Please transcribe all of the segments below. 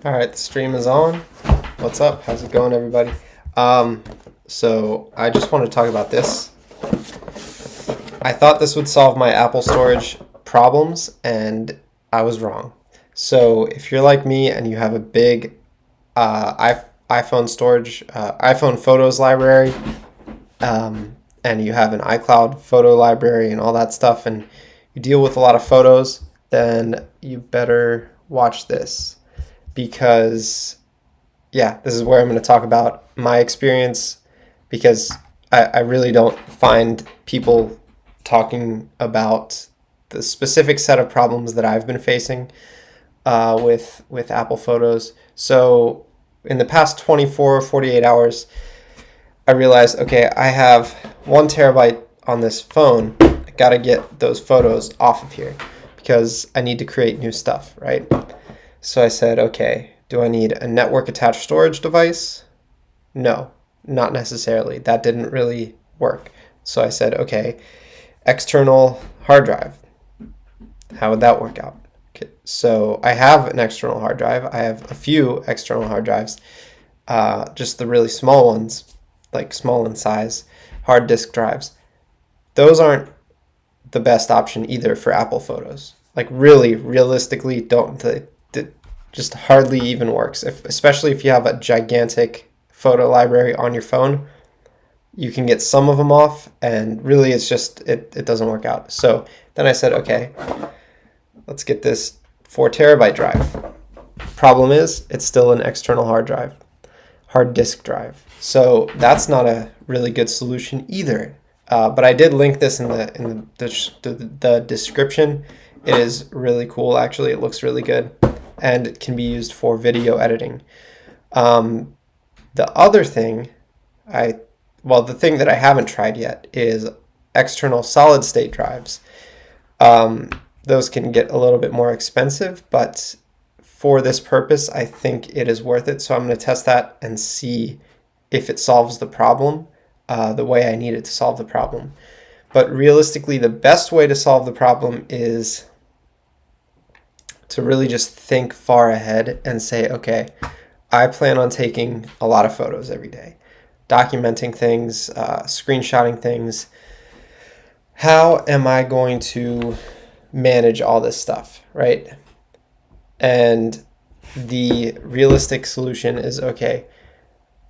All right, the stream is on. What's up? How's it going, everybody? So I just want to talk about this. I thought this would solve my Apple storage problems, and I was wrong. So if you're like me and you have a big iPhone storage, iPhone Photos library, and you have an iCloud photo library and all that stuff, and you deal with a lot of photos, then you better watch this because, yeah, this is where I'm going to talk about my experience because I really don't find people talking about the specific set of problems that I've been facing with Apple Photos. So in the past 24 or 48 hours, I realized, okay, I have 1 terabyte on this phone. I got to get those photos off of here because I need to create new stuff, right? So I said, okay, do I need a network attached storage device? No, not necessarily. That didn't really work. So I said, okay, external hard drive. How would that work out? Okay, so I have an external hard drive. I have a few external hard drives, just the really small ones, like small in size, hard disk drives. Those aren't the best option either for Apple Photos. Like really, realistically, just hardly even works. Especially if you have a gigantic photo library on your phone, you can get some of them off, and really it's just, it doesn't work out. So then I said, okay, let's get this 4 terabyte drive. Problem is, it's still an external hard disk drive. So that's not a really good solution either. But I did link this in the description. It is really cool, actually. It looks really good, and it can be used for video editing. The other thing, the thing that I haven't tried yet is external solid state drives. Those can get a little bit more expensive, but for this purpose, I think it is worth it. So I'm going to test that and see if it solves the problem the way I need it to solve the problem. But realistically, the best way to solve the problem is to really just think far ahead and say, okay, I plan on taking a lot of photos every day, documenting things, screenshotting things. How am I going to manage all this stuff, right? And the realistic solution is, okay,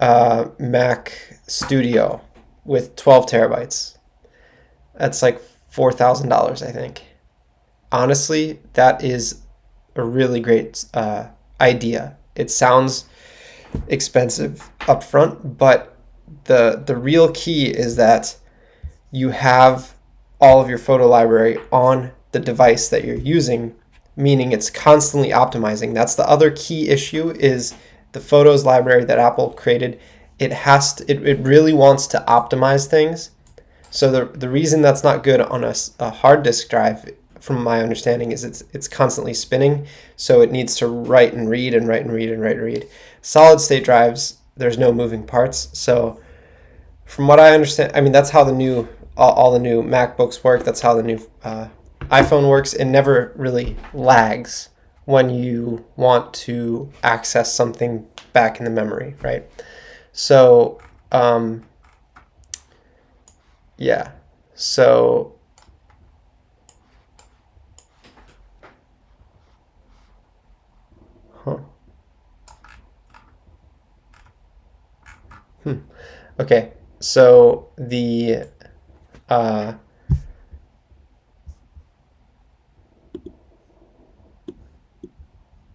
Mac Studio with 12 terabytes. That's like $4,000, I think. Honestly, that is a really great idea. It sounds expensive up front, but the real key is that you have all of your photo library on the device that you're using, meaning it's constantly optimizing. That's the other key issue, is the photos library that Apple created. It really wants to optimize things. So the reason that's not good on a hard disk drive, from my understanding, is it's constantly spinning, so it needs to write and read and write and read and write and read. Solid state drives, there's no moving parts. So from what I understand, I mean, that's how all the new MacBooks work. That's how the new iPhone works. It never really lags when you want to access something back in the memory, right? So yeah, so okay, so what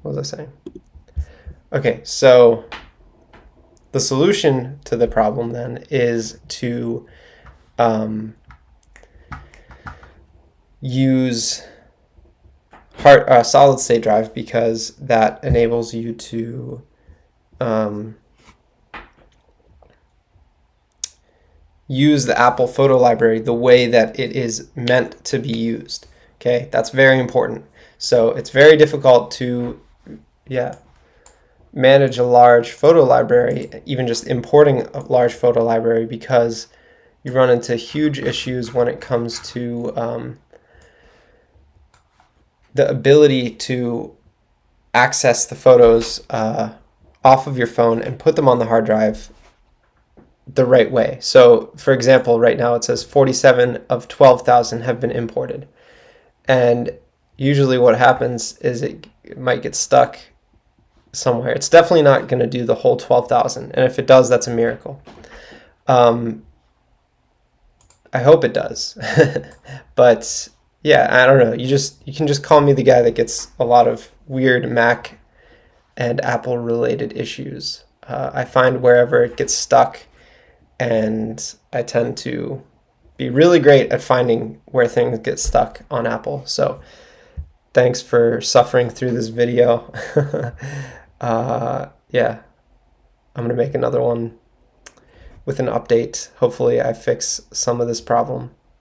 was I saying? Okay, so the solution to the problem then is to use solid state drive, because that enables you to use the Apple photo library the way that it is meant to be used. Okay, that's very important. So it's very difficult to manage a large photo library, even just importing a large photo library, because you run into huge issues when it comes to the ability to access the photos off of your phone and put them on the hard drive the right way. So, for example, right now it says 47 of 12,000 have been imported. And usually what happens is it might get stuck somewhere. It's definitely not going to do the whole 12,000. And if it does, that's a miracle. I hope it does. But yeah, I don't know. You can just call me the guy that gets a lot of weird Mac and Apple related issues. I find wherever it gets stuck, and I tend to be really great at finding where things get stuck on Apple. So thanks for suffering through this video. Yeah, I'm gonna make another one with an update. Hopefully I fix some of this problem.